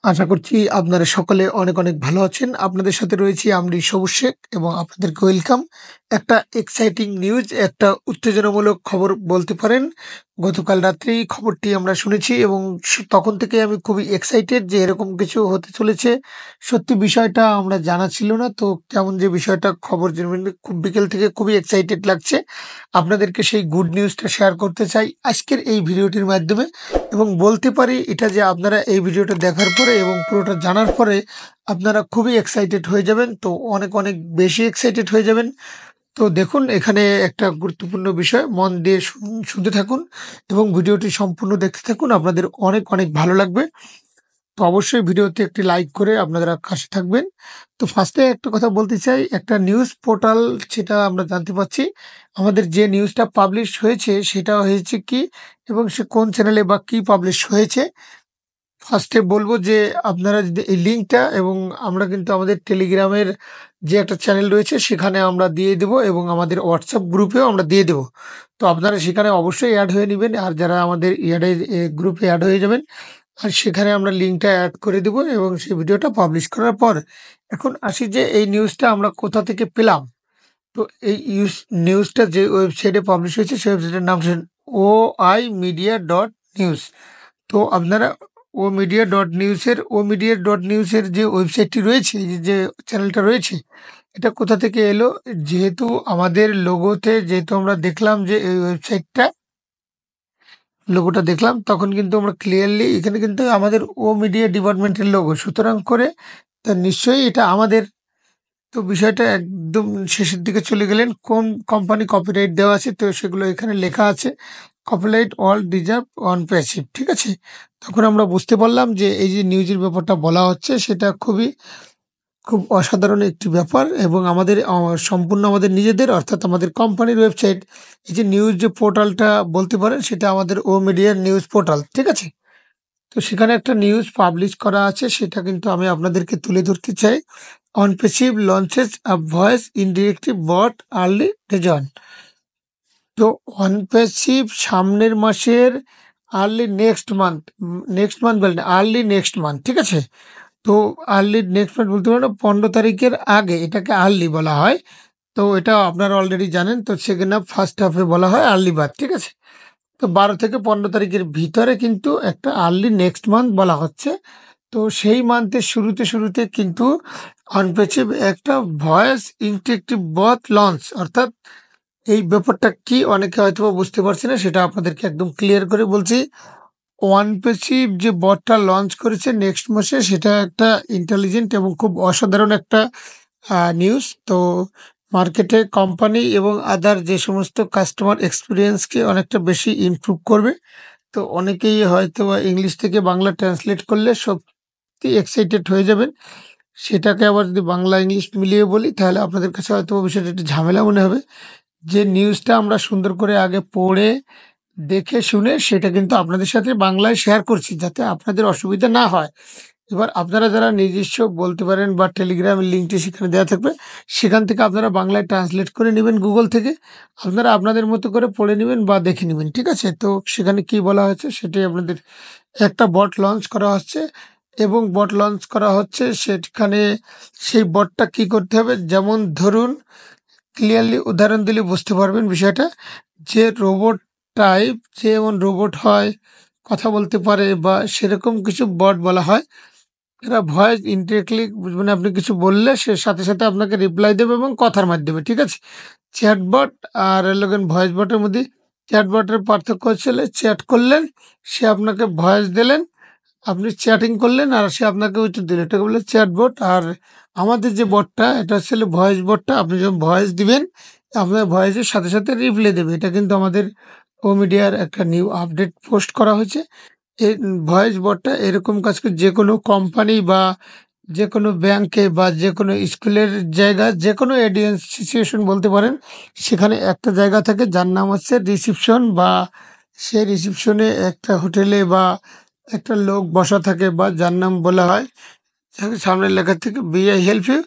আশা করছি আপনারা সকলে অনেক, অনেক ভালো আছেন। আপনাদের সাথে রয়েছি আমি সবুজ শেখ এবং আপনাদেরকে ওয়েলকাম। একটা এক্সাইটিং নিউজ, একটা উত্তেজনামূলক খবর বলতে পারেন। গতকাল রাত্রেই খবরটি আমরা শুনেছি এবং তখন থেকে আমি খুবই এক্সাইটেড যে এরকম কিছু হতে চলেছে। সত্যি বিষয়টা আমরা জানা ছিল না। তো কেমন যে বিষয়টা খবর জেনে খুব বিকেল থেকে খুবই এক্সাইটেড লাগছে। আপনাদেরকে সেই গুড নিউজটা শেয়ার করতে চাই আজকের এই ভিডিওটির মাধ্যমে। এবং বলতে পারি এটা যে আপনারা এই ভিডিওটা দেখার পরে এবং পুরোটা জানার পরে আপনারা খুবই এক্সাইটেড হয়ে যাবেন। তো অনেক অনেক বেশি এক্সাইটেড হয়ে যাবেন। তো দেখুন এখানে একটা গুরুত্বপূর্ণ বিষয়, মন দিয়ে শুনতে থাকুন এবং ভিডিওটি সম্পূর্ণ দেখতে থাকুন। আপনাদের অনেক অনেক ভালো লাগবে। তো অবশ্যই ভিডিওতে একটি লাইক করে আপনারা কাছে থাকবেন। তো ফার্স্টে একটা কথা বলতে চাই, একটা নিউজ পোর্টাল সেটা আমরা জানতে পারছি। আমাদের যে নিউজটা পাবলিশ হয়েছে সেটা হয়েছে কি এবং সে কোন চ্যানেলে বা কি পাবলিশ হয়েছে। ফার্স্টে বলবো যে আপনারা যদি এই লিঙ্কটা এবং আমরা কিন্তু আমাদের টেলিগ্রামের যে একটা চ্যানেল রয়েছে সেখানে আমরা দিয়ে দেবো এবং আমাদের হোয়াটসঅ্যাপ গ্রুপেও আমরা দিয়ে দেবো। তো আপনারা সেখানে অবশ্যই অ্যাড হয়ে নেবেন, আর যারা আমাদের গ্রুপে অ্যাড হয়ে যাবেন আর সেখানে আমরা লিঙ্কটা অ্যাড করে দেবো এবং সেই ভিডিওটা পাবলিশ করার পর এখন আসি যে এই নিউজটা আমরা কোথা থেকে পেলাম। তো এই নিউজটা যে ওয়েবসাইটে পাবলিশ হয়েছে সেই ওয়েবসাইটের নাম হচ্ছে oimedia.news। তো আপনারা ও মিডিয়া ডট নিউজের যে ওয়েবসাইটটি রয়েছে, যে চ্যানেলটা রয়েছে, এটা কোথা থেকে এলো? যেহেতু আমাদের লোগোতে যেহেতু আমরা দেখলাম যে এই ওয়েবসাইটটা, লোগোটা দেখলাম তখন কিন্তু আমরা ক্লিয়ারলি এখানে কিন্তু আমাদের ও মিডিয়া ডিপার্টমেন্টের লোগো, সুতরাং করে তা নিশ্চয়ই এটা আমাদের। তো বিষয়টা একদম শেষের দিকে চলে গেলেন, কোন কোম্পানি কপিরাইট দেওয়া আছে তো সেগুলো এখানে লেখা আছে, copyright all reserve on passive, ঠিক আছে। তখন আমরা বুঝতে পারলাম যে এই যে নিউজের ব্যাপারটা বলা হচ্ছে সেটা খুব অসাধারণ একটি ব্যাপার এবং আমাদের সম্পূর্ণ আমাদের নিজেদের, অর্থাৎ আমাদের কোম্পানির ওয়েবসাইট। এই যে নিউজ যে পোর্টালটা বলতে পারেন সেটা আমাদের ও মিডিয়ার নিউজ পোর্টাল, ঠিক আছে। তো সেখানে একটা নিউজ পাবলিশ করা আছে, সেটা কিন্তু আমি আপনাদেরকে তুলে ধরতে চাই। অনপেসিভ লঞ্চেস আ ভয়েস ইনডিরেক্টিভ বট আর্লি রেজন। তো অনপেসিভ সামনের মাসের আর্লি নেক্সট মান্থ বলেন, আর্লি নেক্সট মান্থ, ঠিক আছে। তো আর্লি নেক্সট মান্থ বলতে পারেন 15 তারিখের আগে এটাকে আর্লি বলা হয়। তো এটা আপনারা অলরেডি জানেন। তো সেকেন্ড হাফ ফার্স্ট হাফে বলা হয় আর্লি বাদ, ঠিক আছে। তো 12 থেকে 15 তারিখের ভিতরে কিন্তু একটা আর্লি নেক্সট মান্থ বলা হচ্ছে। তো সেই মান্থের শুরুতে শুরুতে কিন্তু অনপেসিভ একটা ভয়েস ইন্টারেক্টিভ বট লঞ্চ, অর্থাৎ এই ব্যাপারটা কি অনেকে হয়তো বা বুঝতে পারছে না, সেটা আপনাদেরকে একদম ক্লিয়ার করে বলছি। ওয়ানপেসিভ যে বটটা লঞ্চ করেছে নেক্সট মাসে, সেটা একটা ইন্টেলিজেন্ট এবং খুব অসাধারণ একটা নিউজ। তো মার্কেটে কোম্পানি এবং আদার যে সমস্ত কাস্টমার এক্সপিরিয়েন্সকে অনেকটা বেশি ইমপ্রুভ করবে। তো অনেকেই হয়তো বা ইংলিশ থেকে বাংলা ট্রান্সলেট করলে সত্যি এক্সাইটেড হয়ে যাবেন। সেটাকে আবার যদি বাংলা ইংলিশ মিলিয়ে বলি তাহলে আপনাদের কাছে হয়তো বিষয়টা একটু ঝামেলা মনে হবে। যে নিউজটা আমরা সুন্দর করে আগে পড়ে দেখে শুনে সেটা কিন্তু আপনাদের সাথে বাংলায় শেয়ার করছি যাতে আপনাদের অসুবিধা না হয়। এবার আপনারা যারা নিজস্ব বলতে পারেন বা টেলিগ্রামের লিঙ্কটি সেখানে দেওয়া থাকবে, সেখান থেকে আপনারা বাংলায় ট্রান্সলেট করে নেবেন গুগল থেকে। আপনারা আপনাদের মতো করে পড়ে নেবেন বা দেখে নেবেন, ঠিক আছে। তো সেখানে কি বলা হয়েছে সেটাই আপনাদের। একটা বট লঞ্চ করা হচ্ছে এবং বট লঞ্চ করা হচ্ছে সেখানে সেই বটটা কি করতে হবে, যেমন ধরুন ক্লিয়ারলি উদাহরণ দিলে বুঝতে পারবেন বিষয়টা। যে রোবট টাইপ, যেমন রোবট হয়, কথা বলতে পারে বা সেরকম কিছু বট বলা হয়। এরা ভয়েস ইনডিরেক্টলি, মানে আপনি কিছু বললে সে সাথে সাথে আপনাকে রিপ্লাই দেবে এবং কথার মাধ্যমে, ঠিক আছে। চ্যাটবট আর লগেন ভয়েস বটের মধ্যে চ্যাটবটের পার্থক্য হচ্ছে চ্যাট করলেন, সে আপনাকে ভয়েস দিলেন, আপনি চ্যাটিং করলেন আর সে আপনাকে উত্তর দিল, এটাকে বলে চ্যাটবট। আর আমাদের যে বটটা এটা হচ্ছে ভয়েস বটটা, আপনি যখন ভয়েস দিবেন আপনার ভয়েসের সাথে সাথে রিপ্লাই দেবে। এটা কিন্তু আমাদের ও মিডিয়ার একটা নিউ আপডেট পোস্ট করা হয়েছে। এই ভয়েস বটটা এরকম কাজ করে যে কোনো কোম্পানি বা যে কোনো ব্যাংকে বা যে কোনো স্কুলের জায়গা, যে কোনো অডিয়েন্স সিচুয়েশন বলতে পারেন, সেখানে একটা জায়গা থাকে যার নাম হচ্ছে রিসিপশন, বা সেই রিসিপশনে একটা হোটেলে বা একটা লোক বসা থাকে বা যার নাম বলা হয়, যাকে সামনে লেখা থেকে বি আই হেল্প ইউ।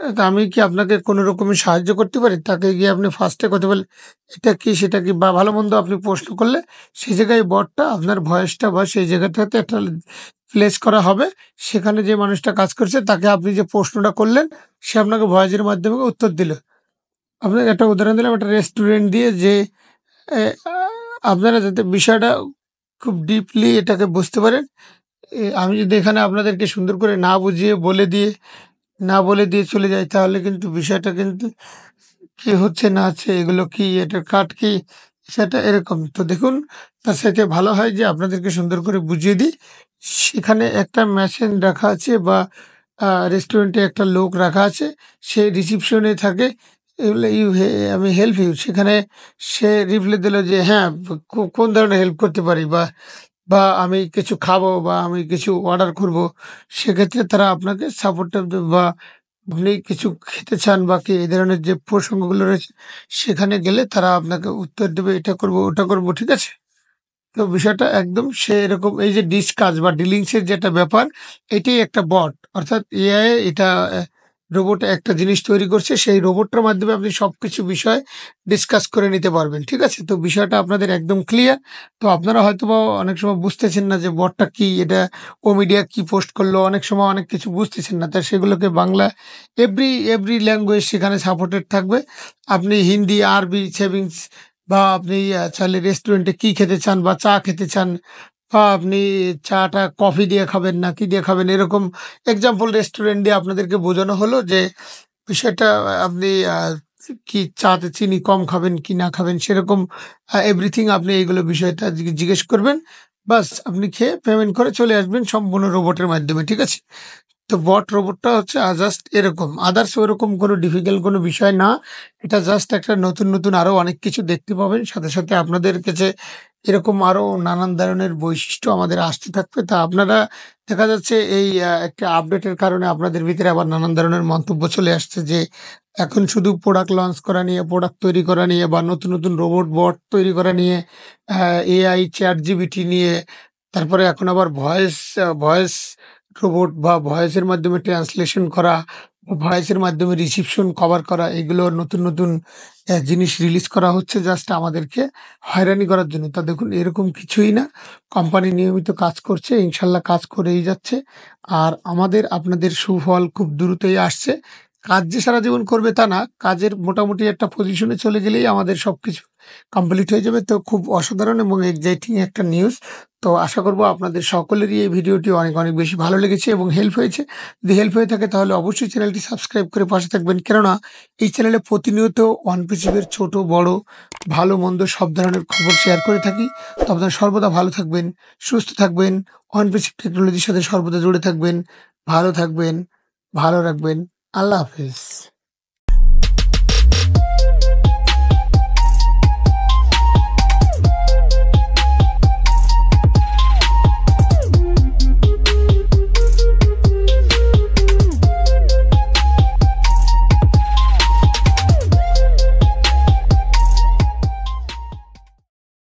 তা আমি কি আপনাকে কোনো রকমের সাহায্য করতে পারি? তাকে গিয়ে আপনি ফার্স্টে কথা বলে এটা কি সেটা কি বা ভালো-মন্দ আপনি প্রশ্ন করলে সেই জায়গায় বটটা আপনার ভয়েসটা বা সেই জায়গাটাতে একটা প্লেস করা হবে। সেখানে যে মানুষটা কাজ করছে তাকে আপনি যে প্রশ্নটা করলেন সে আপনাকে ভয়েসের মাধ্যমে উত্তর দিল। আপনাকে একটা উদাহরণ দিলাম একটা রেস্টুরেন্ট দিয়ে যে এ আ আপনারা যাতে বিষয়টা খুব ডিপলি এটাকে বুঝতে পারেন। আমি যদি এখানে আপনাদেরকে সুন্দর করে না বুঝিয়ে বলে দিয়ে চলে যাই তাহলে কিন্তু বিষয়টা কিন্তু কি হচ্ছে না হচ্ছে এগুলো কি এটার কাট কি সেটা এরকম। তো দেখুন তার সাথে ভালো হয় যে আপনাদেরকে সুন্দর করে বুঝিয়ে দিই। সেখানে একটা মেশিন রাখা আছে বা রেস্টুরেন্টে একটা লোক রাখা আছে। সে রিসিপশনে থাকে। এগুলো ইউ হে আমি হেল্প ইউ সেখানে সে রিপ্লাই দিল যে হ্যাঁ, কোন ধরনের হেল্প করতে পারি বা আমি কিছু খাবো বা আমি কিছু অর্ডার করব। সেক্ষেত্রে তারা আপনাকে সাপোর্টটা দেবে বা আপনি কিছু খেতে চান বা কি এই ধরনের যে প্রসঙ্গগুলো রয়েছে সেখানে গেলে তারা আপনাকে উত্তর দেবে এটা করব ওটা করব ঠিক আছে? তো বিষয়টা একদম সেরকম এই যে ডিসকাস বা ডিলিংস এর যেটা ব্যাপার এটাই একটা বট অর্থাৎ এআই এটা রোবট একটা জিনিস তৈরি করছে সেই রোবটটার মাধ্যমে আপনি সবকিছু বিষয় ডিসকাস করে নিতে পারবেন ঠিক আছে তো বিষয়টা আপনাদের একদম ক্লিয়ার তো আপনারা হয়তো বা অনেক সময় বুঝতেছেন না যে বটটা কি এটা ও মিডিয়া কি পোস্ট করলো অনেক সময় অনেক কিছু বুঝতেছেন না তাই সেগুলোকে বাংলা এভরি ল্যাঙ্গুয়েজ সেখানে সাপোর্টেড থাকবে আপনি হিন্দি আরবি সেভিংস বা আপনি চাইলে রেস্টুরেন্টে কি খেতে চান বা চা খেতে চান বা আপনি চাটা কফি দিয়ে খাবেন না কি দিয়ে খাবেন এরকম এক্সাম্পল রেস্টুরেন্ট দিয়ে আপনাদেরকে বোঝানো হলো যে বিষয়টা আপনি কি চাতে চিনি কম খাবেন কি না খাবেন সেরকম এভরিথিং আপনি এইগুলো বিষয়টা জিজ্ঞেস করবেন বাস আপনি খেয়ে পেমেন্ট করে চলে আসবেন সম্পূর্ণ রোবটের মাধ্যমে ঠিক আছে তো বট রোবটটা হচ্ছে জাস্ট এরকম। আদার্স ওরকম কোনো ডিফিকাল্ট কোনো বিষয় না। এটা জাস্ট একটা নতুন আরো অনেক কিছু দেখতে পাবেন। সাথে আপনাদের কাছে এরকম আরো নানান ধরনের বৈশিষ্ট্য আমাদের আসতে থাকবে। তা আপনারা দেখা যাচ্ছে এই একটা আপডেটের কারণে আপনাদের ভিতরে আবার নানান ধরনের মন্তব্য চলে আসছে যে, এখন শুধু প্রোডাক্ট লঞ্চ করা নিয়ে, প্রোডাক্ট তৈরি করা নিয়ে বা নতুন রোবট বট তৈরি করা নিয়ে, এআই, ChatGPT নিয়ে, তারপরে এখন আবার ভয়েস রোবট বা ভয়েসের মাধ্যমে ট্রান্সলেশন করা, ভয়েসের মাধ্যমে রিসিপশন কভার করা এগুলো নতুন জিনিস রিলিজ করা হচ্ছে জাস্ট আমাদেরকে হয়রানি করার জন্য। তা দেখুন এরকম কিছুই না। কোম্পানি নিয়মিত কাজ করছে, ইনশাল্লাহ কাজ করেই যাচ্ছে। আর আমাদের আপনাদের সুফল খুব দ্রুতই আসছে। কাজ যে সারা জীবন করবে তা না। কাজের মোটামুটি একটা পজিশনে চলে গেলেই আমাদের সবকিছু কমপ্লিট হয়ে যাবে। তো খুব অসাধারণ এবং এক্সাইটিং একটা নিউজ। তো আশা করব আপনাদের সকলেরই এই ভিডিওটি অনেক বেশি ভালো লেগেছে এবং হেল্প হয়েছে। যদি হেল্প হয়ে থাকে তাহলে অবশ্যই চ্যানেলটি সাবস্ক্রাইব করে পাশে থাকবেন। কেননা এই চ্যানেলে প্রতিনিয়ত ওয়ান পিসিবের ছোট বড়, ভালো মন্দ সব ধরনের খবর শেয়ার করে থাকি। তো আপনারা সর্বদা ভালো থাকবেন, সুস্থ থাকবেন, ওয়ান পিসিব টেকনোলজির সাথে সর্বদা জুড়ে থাকবেন, ভালো থাকবেন, ভালো রাখবেন। আল্লাহ হাফেজ।